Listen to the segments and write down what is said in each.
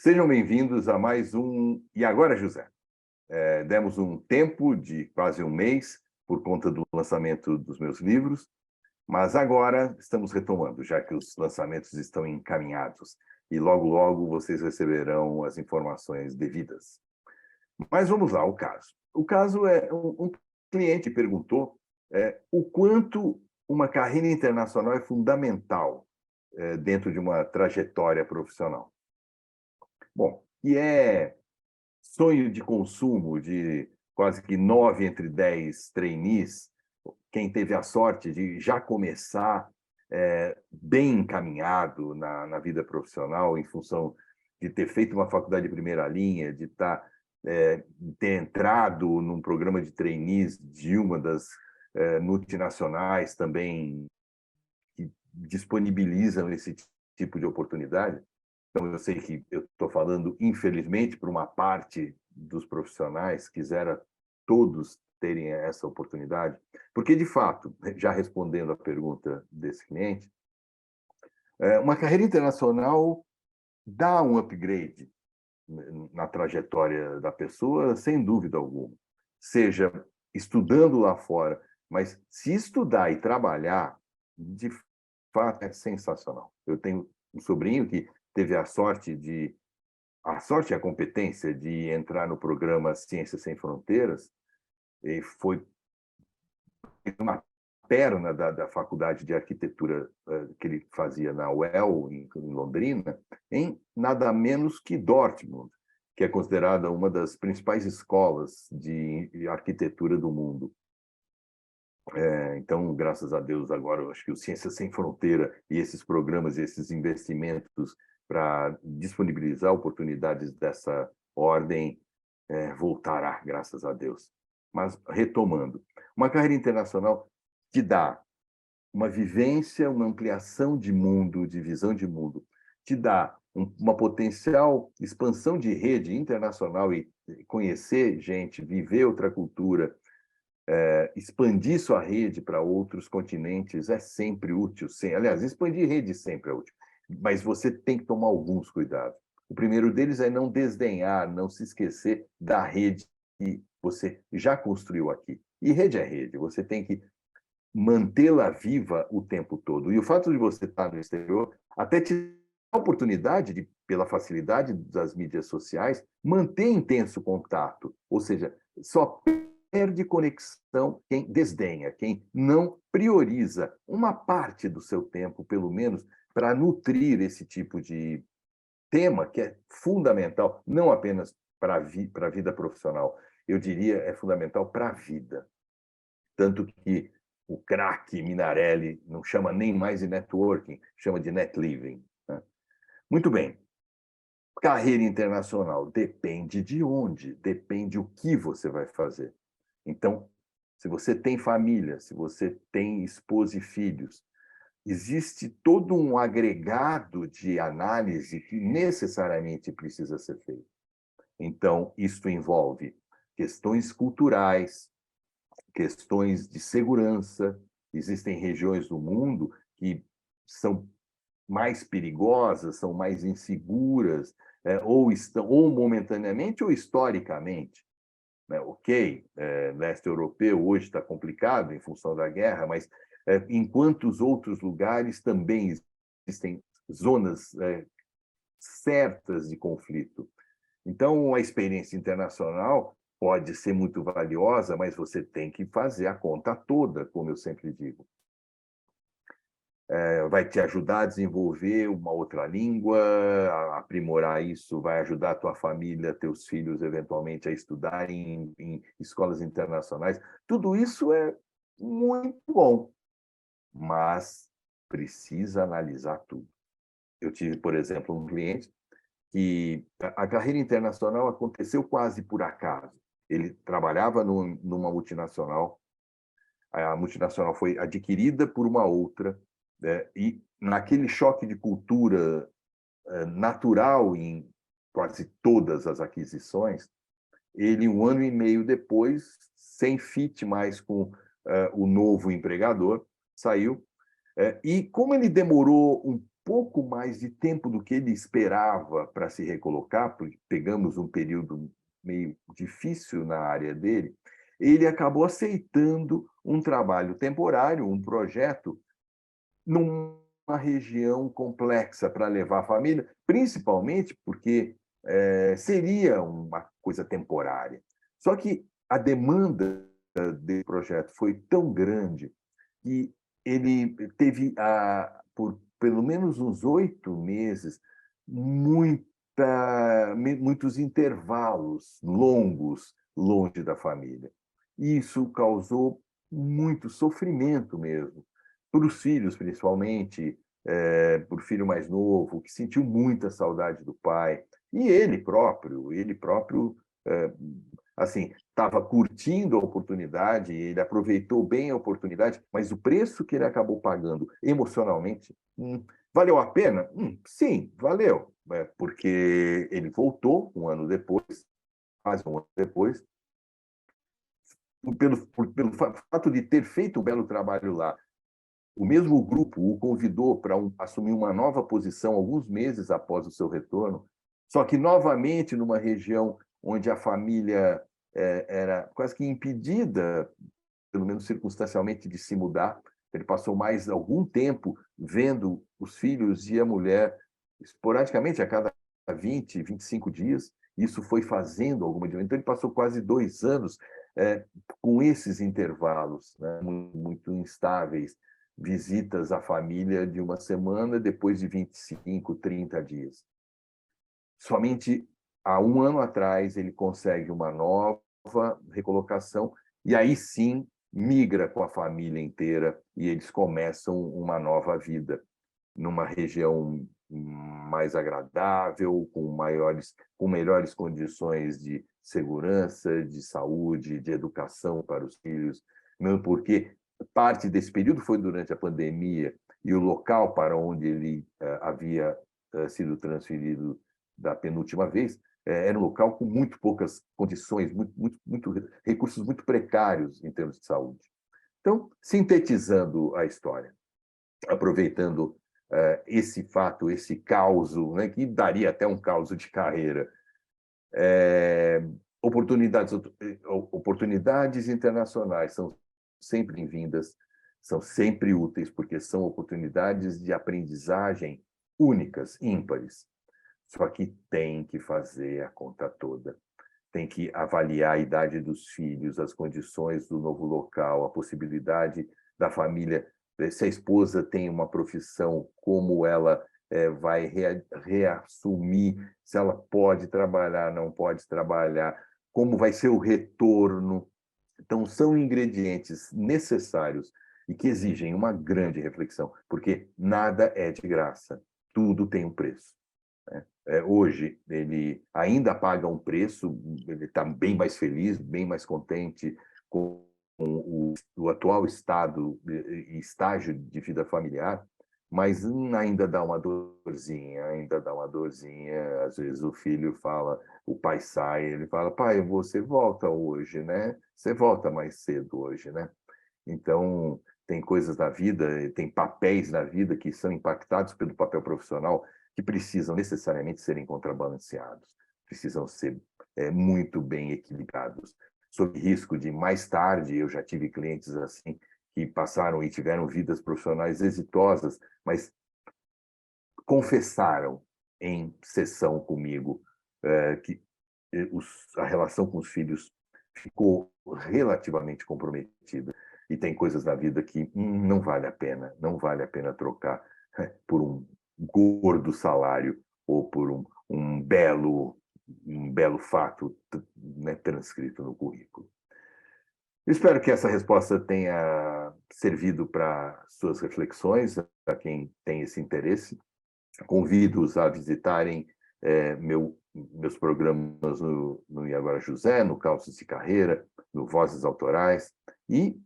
Sejam bem-vindos a mais um E Agora, José? Demos um tempo de quase um mês por conta do lançamento dos meus livros, mas agora estamos retomando, já que os lançamentos estão encaminhados e logo, logo vocês receberão as informações devidas. Mas vamos lá, o caso. O caso é um cliente perguntou o quanto uma carreira internacional é fundamental dentro de uma trajetória profissional. Bom, e é sonho de consumo de quase que 9 entre 10 trainees, quem teve a sorte de já começar bem encaminhado na vida profissional, em função de ter feito uma faculdade de primeira linha, de ter entrado num programa de trainees de uma das multinacionais também que disponibilizam esse tipo de oportunidade. Então, eu sei que eu estou falando, infelizmente, para uma parte dos profissionais, quisera todos terem essa oportunidade, porque, de fato, já respondendo à pergunta desse cliente, uma carreira internacional dá um upgrade na trajetória da pessoa, sem dúvida alguma. Seja estudando lá fora, mas se estudar e trabalhar, de fato, é sensacional. Eu tenho um sobrinho que teve a sorte e a competência de entrar no programa Ciências Sem Fronteiras, e foi uma perna da faculdade de arquitetura que ele fazia na UEL, em Londrina, em nada menos que Dortmund, que é considerada uma das principais escolas de arquitetura do mundo. Então, graças a Deus, agora eu acho que o Ciências Sem Fronteira e esses programas, esses investimentos para disponibilizar oportunidades dessa ordem voltará, graças a Deus. Mas, retomando, uma carreira internacional te dá uma vivência, uma ampliação de mundo, de visão de mundo, te dá uma potencial expansão de rede internacional e conhecer gente, viver outra cultura, expandir sua rede para outros continentes é sempre útil. Aliás, expandir rede sempre é útil, mas você tem que tomar alguns cuidados. O primeiro deles é não desdenhar, não se esquecer da rede que você já construiu aqui. E rede é rede, você tem que mantê-la viva o tempo todo. E o fato de você estar no exterior até te dá a oportunidade de, pela facilidade das mídias sociais, manter intenso contato. Ou seja, só perde conexão quem desdenha, quem não prioriza uma parte do seu tempo, pelo menos, para nutrir esse tipo de tema que é fundamental, não apenas para a vida profissional, eu diria é fundamental para a vida. Tanto que o craque Minarelli não chama nem mais de networking, chama de net living. Né? Muito bem. Carreira internacional depende de onde, depende o que você vai fazer. Então, se você tem família, se você tem esposa e filhos, existe todo um agregado de análise que necessariamente precisa ser feito. Então, isso envolve questões culturais, questões de segurança. Existem regiões do mundo que são mais perigosas, são mais inseguras, ou momentaneamente ou historicamente. Né? Ok, leste europeu hoje está complicado em função da guerra, mas em quantos outros lugares também existem zonas certas de conflito. Então, a experiência internacional pode ser muito valiosa, mas você tem que fazer a conta toda, como eu sempre digo. Vai te ajudar a desenvolver uma outra língua, a aprimorar isso, vai ajudar a tua família, teus filhos, eventualmente, a estudarem em escolas internacionais. Tudo isso é muito bom, mas precisa analisar tudo. Eu tive, por exemplo, um cliente que a carreira internacional aconteceu quase por acaso. Ele trabalhava numa multinacional, a multinacional foi adquirida por uma outra, e naquele choque de cultura natural em quase todas as aquisições, ele, um ano e meio depois, sem fit mais com o novo empregador, saiu. E como ele demorou um pouco mais de tempo do que ele esperava para se recolocar, porque pegamos um período meio difícil na área dele, ele acabou aceitando um trabalho temporário, um projeto, numa região complexa para levar a família, principalmente porque seria uma coisa temporária. Só que a demanda desse projeto foi tão grande que ele teve, por pelo menos uns 8 meses, muitos intervalos longos longe da família. Isso causou muito sofrimento mesmo, para os filhos, principalmente, para o filho mais novo, que sentiu muita saudade do pai, e ele próprio, assim, estava curtindo a oportunidade, ele aproveitou bem a oportunidade, mas o preço que ele acabou pagando emocionalmente, valeu a pena? Sim, valeu, porque ele voltou um ano depois, quase um ano depois, pelo fato de ter feito um belo trabalho lá. O mesmo grupo o convidou para assumir uma nova posição alguns meses após o seu retorno, só que novamente numa região onde a família era quase que impedida, pelo menos circunstancialmente, de se mudar. Ele passou mais algum tempo vendo os filhos e a mulher esporadicamente a cada 20, 25 dias. Isso foi fazendo alguma diferença. Então, ele passou quase 2 anos com esses intervalos, né, muito instáveis, visitas à família de uma semana, depois de 25, 30 dias. Somente há um ano atrás ele consegue uma nova recolocação e aí sim migra com a família inteira e eles começam uma nova vida numa região mais agradável, com melhores condições de segurança, de saúde, de educação para os filhos, mesmo porque parte desse período foi durante a pandemia e o local para onde ele havia sido transferido da penúltima vez era um local com muito poucas condições, recursos muito precários em termos de saúde. Então, sintetizando a história, aproveitando esse fato, esse caos, né, que daria até um caos de carreira, oportunidades internacionais são sempre bem-vindas, são sempre úteis, porque são oportunidades de aprendizagem únicas, ímpares. Só que tem que fazer a conta toda. Tem que avaliar a idade dos filhos, as condições do novo local, a possibilidade da família, se a esposa tem uma profissão, como ela vai reassumir, se ela pode trabalhar, não pode trabalhar, como vai ser o retorno. Então, são ingredientes necessários e que exigem uma grande reflexão, porque nada é de graça, tudo tem um preço. Hoje, ele ainda paga um preço, ele está bem mais feliz, bem mais contente com o atual estado e estágio de vida familiar, mas ainda dá uma dorzinha, Às vezes o filho fala, o pai sai, ele fala, pai, você volta hoje, né? Você volta mais cedo hoje, né? Então, tem coisas na vida, tem papéis na vida que são impactados pelo papel profissional que precisam necessariamente serem contrabalanceados, precisam ser muito bem equilibrados, sob risco de, mais tarde, eu já tive clientes assim, que passaram e tiveram vidas profissionais exitosas, mas confessaram em sessão comigo que a relação com os filhos ficou relativamente comprometida. E tem coisas na vida que não vale a pena trocar por um gordo salário ou por um belo fato, né, transcrito no currículo. Espero que essa resposta tenha servido para suas reflexões, a quem tem esse interesse. Convido-os a visitarem meus programas no E Agora José, no Causos de Carreira, no Vozes Autorais, e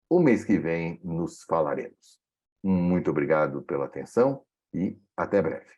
o mês que vem nos falaremos. Muito obrigado pela atenção e até breve.